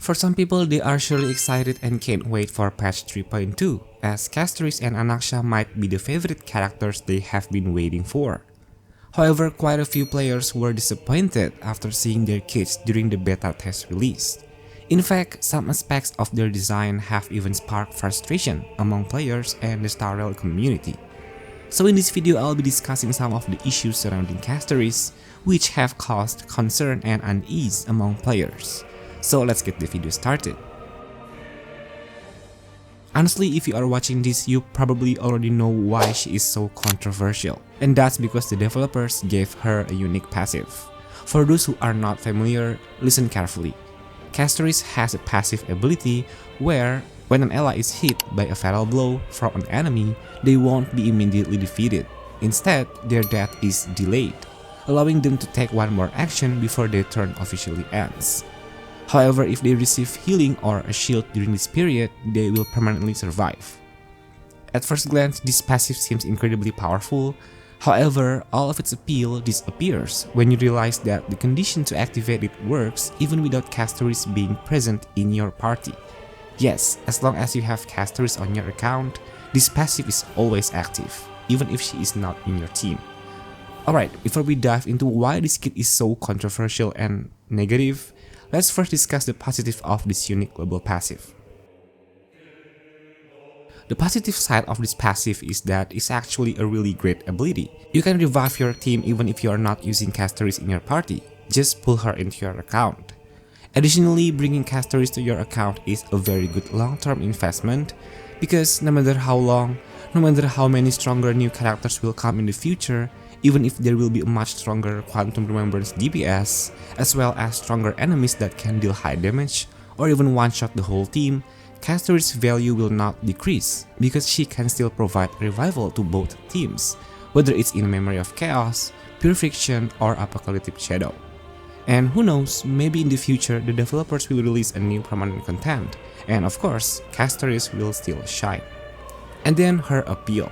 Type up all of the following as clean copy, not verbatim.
For some people, they are surely excited and can't wait for patch 3.2, as CASTORICE and Anaxia might be the favorite characters they have been waiting for. However, quite a few players were disappointed after seeing their kits during the beta test release. In fact, some aspects of their design have even sparked frustration among players and the Star Rail community. So in this video, I'll be discussing some of the issues surrounding CASTORICE which have caused concern and unease among players. So let's get the video started. Honestly, if you are watching this, you probably already know why she is so controversial, and that's because the developers gave her a unique passive. For those who are not familiar, listen carefully. CASTORICE has a passive ability where, when an ally is hit by a fatal blow from an enemy, they won't be immediately defeated. Instead, their death is delayed, allowing them to take one more action before their turn officially ends. However, if they receive healing or a shield during this period, they will permanently survive. At first glance, this passive seems incredibly powerful. However, all of its appeal disappears when you realize that the condition to activate it works even without CASTORICE being present in your party. Yes, as long as you have CASTORICE on your account, this passive is always active, even if she is not in your team. Alright, before we dive into why this kit is so controversial and negative, let's first discuss the positive of this unique global passive. The positive side of this passive is that it's actually a really great ability. You can revive your team even if you are not using CASTORICE in your party, just pull her into your account. Additionally, bringing CASTORICE to your account is a very good long-term investment because no matter how long, no matter how many stronger new characters will come in the future, even if there will be a much stronger Quantum Remembrance DPS, as well as stronger enemies that can deal high damage, or even one-shot the whole team, CASTORICE's value will not decrease because she can still provide revival to both teams, whether it's in Memory of Chaos, Pure Friction, or Apocalyptic Shadow. And who knows, maybe in the future the developers will release a new permanent content, and of course, CASTORICE will still shine. And then her appeal.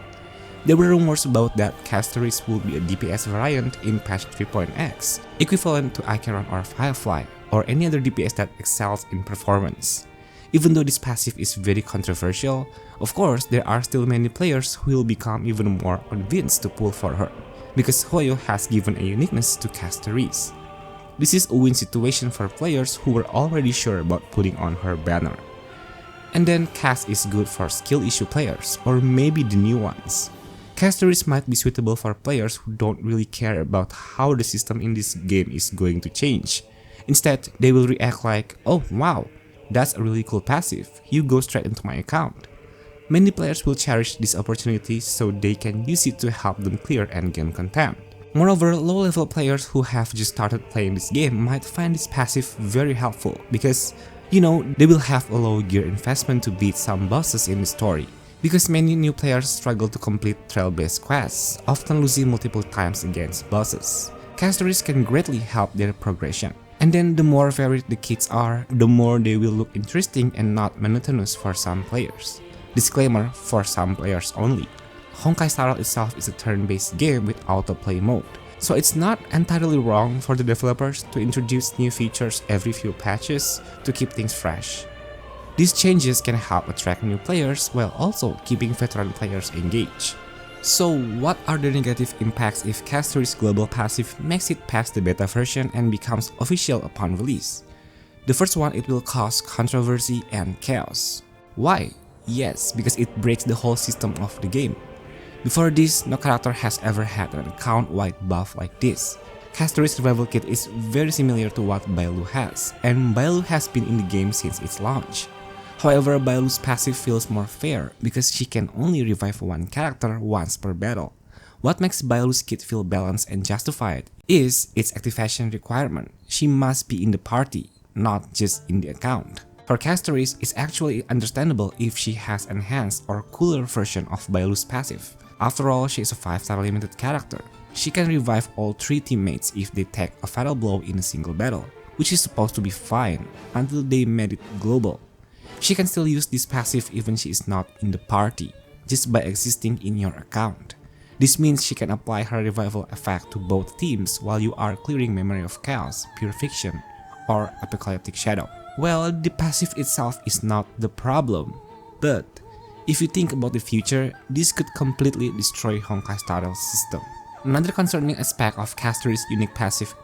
There were rumors about that CASTORICE would be a DPS variant in patch 3.x, equivalent to Acheron or Firefly, or any other DPS that excels in performance. Even though this passive is very controversial, of course there are still many players who will become even more convinced to pull for her, because Hoyo has given a uniqueness to CASTORICE. This is a win situation for players who were already sure about putting on her banner. And then CAS is good for skill issue players, or maybe the new ones. CASTORICE might be suitable for players who don't really care about how the system in this game is going to change. Instead, they will react like, oh wow, that's a really cool passive, you go straight into my account. Many players will cherish this opportunity so they can use it to help them clear endgame content. Moreover, low-level players who have just started playing this game might find this passive very helpful because, you know, they will have a low gear investment to beat some bosses in the story. Because many new players struggle to complete trail-based quests, often losing multiple times against bosses. CASTORICE can greatly help their progression. And then the more varied the kits are, the more they will look interesting and not monotonous for some players. Disclaimer, for some players only. Honkai Star Rail itself is a turn-based game with autoplay mode, so it's not entirely wrong for the developers to introduce new features every few patches to keep things fresh. These changes can help attract new players while also keeping veteran players engaged. So what are the negative impacts if CASTORICE global passive makes it past the beta version and becomes official upon release? The first one, it will cause controversy and chaos. Why? Yes, because it breaks the whole system of the game. Before this, no character has ever had an account-wide buff like this. CASTORICE Revival Kit is very similar to what Bailu has, and Bailu has been in the game since its launch. However, Bailu's passive feels more fair because she can only revive one character once per battle. What makes Bailu's kit feel balanced and justified is its activation requirement. She must be in the party, not just in the account. For CASTORICE, it's actually understandable if she has enhanced or cooler version of Bailu's passive. After all, she is a 5-star limited character. She can revive all 3 teammates if they take a fatal blow in a single battle, which is supposed to be fine until they made it global. She can still use this passive even she is not in the party, just by existing in your account. This means she can apply her revival effect to both teams while you are clearing Memory of Chaos, Pure Fiction, or Apocalyptic Shadow. Well, the passive itself is not the problem, but if you think about the future, this could completely destroy Honkai's title system. Another concerning aspect of CASTORICE's unique passive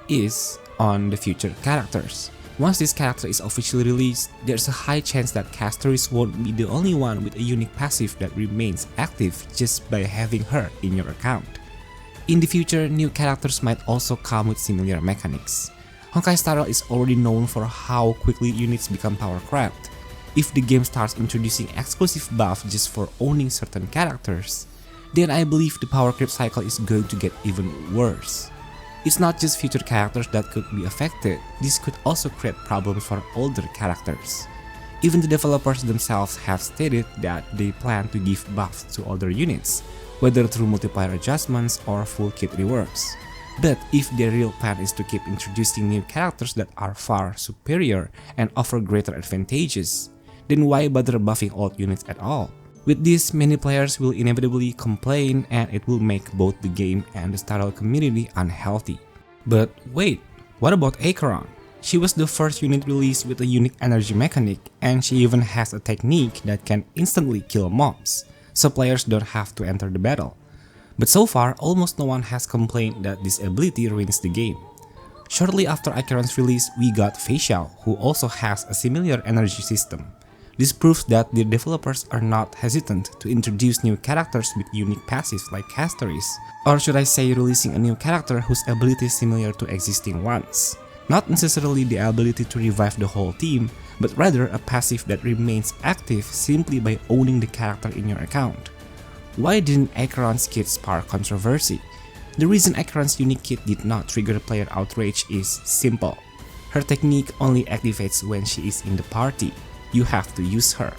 is on the future characters. Once this character is officially released, there's a high chance that CASTORICE won't be the only one with a unique passive that remains active just by having her in your account. In the future, new characters might also come with similar mechanics. Honkai's title is already known for how quickly units become power-crept. If the game starts introducing exclusive buffs just for owning certain characters, then I believe the power creep cycle is going to get even worse. It's not just future characters that could be affected, this could also create problems for older characters. Even the developers themselves have stated that they plan to give buffs to older units, whether through multiplayer adjustments or full kit reworks. But if their real plan is to keep introducing new characters that are far superior and offer greater advantages, then why bother buffing old units at all? With this, many players will inevitably complain and it will make both the game and the title community unhealthy. But wait, what about Acheron? She was the first unit released with a unique energy mechanic, and she even has a technique that can instantly kill mobs, so players don't have to enter the battle. But so far, almost no one has complained that this ability ruins the game. Shortly after Acheron's release, we got Facial, who also has a similar energy system. This proves that the developers are not hesitant to introduce new characters with unique passives like CASTORICE, or should I say releasing a new character whose ability is similar to existing ones. Not necessarily the ability to revive the whole team, but rather a passive that remains active simply by owning the character in your account. Why didn't Acheron's kit spark controversy? The reason Acheron's unique kit did not trigger player outrage is simple. Her technique only activates when she is in the party. You have to use her.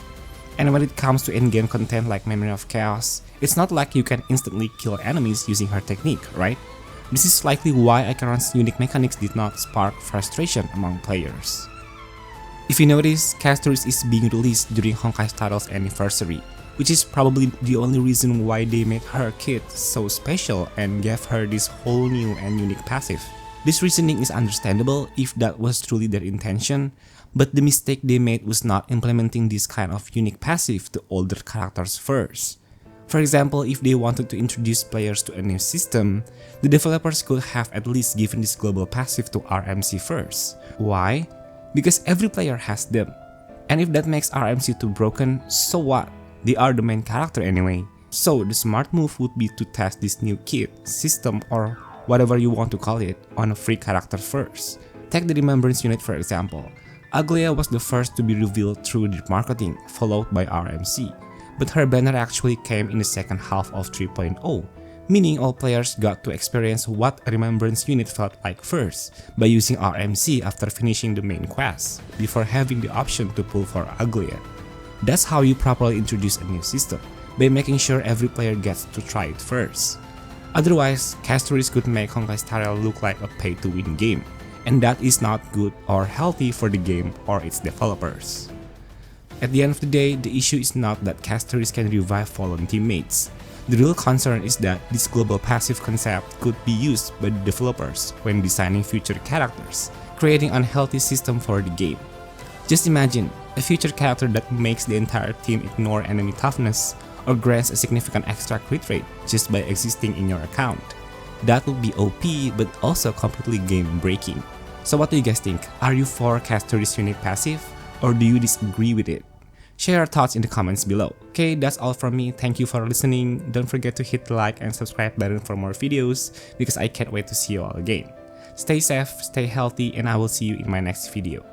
And when it comes to in-game content like Memory of Chaos, it's not like you can instantly kill enemies using her technique, right? This is likely why Acheron's unique mechanics did not spark frustration among players. If you notice, CASTORICE is being released during Honkai's title's anniversary, which is probably the only reason why they made her kit so special and gave her this whole new and unique passive. This reasoning is understandable if that was truly their intention, but the mistake they made was not implementing this kind of unique passive to older characters first. For example, if they wanted to introduce players to a new system, the developers could have at least given this global passive to RMC first. Why? Because every player has them. And if that makes RMC too broken, so what? They are the main character anyway. So the smart move would be to test this new kit, system, or whatever you want to call it, on a free character first. Take the Remembrance unit for example. Aglaia was the first to be revealed through the marketing, followed by RMC, but her banner actually came in the second half of 3.0, meaning all players got to experience what a Remembrance unit felt like first, by using RMC after finishing the main quest, before having the option to pull for Aglaia. That's how you properly introduce a new system, by making sure every player gets to try it first. Otherwise, CASTORICE could make Honkai's title look like a pay-to-win game, and that is not good or healthy for the game or its developers. At the end of the day, the issue is not that CASTORICE can revive fallen teammates. The real concern is that this global passive concept could be used by the developers when designing future characters, creating an unhealthy system for the game. Just imagine a future character that makes the entire team ignore enemy toughness or grants a significant extra crit rate just by existing in your account. That would be OP, but also completely game breaking. So what do you guys think? Are you for CASTORICE's unique passive, or do you disagree with it? Share your thoughts in the comments below. Okay, that's all from me. Thank you for listening. Don't forget to hit the like and subscribe button for more videos, because I can't wait to see you all again. Stay safe, stay healthy, and I will see you in my next video.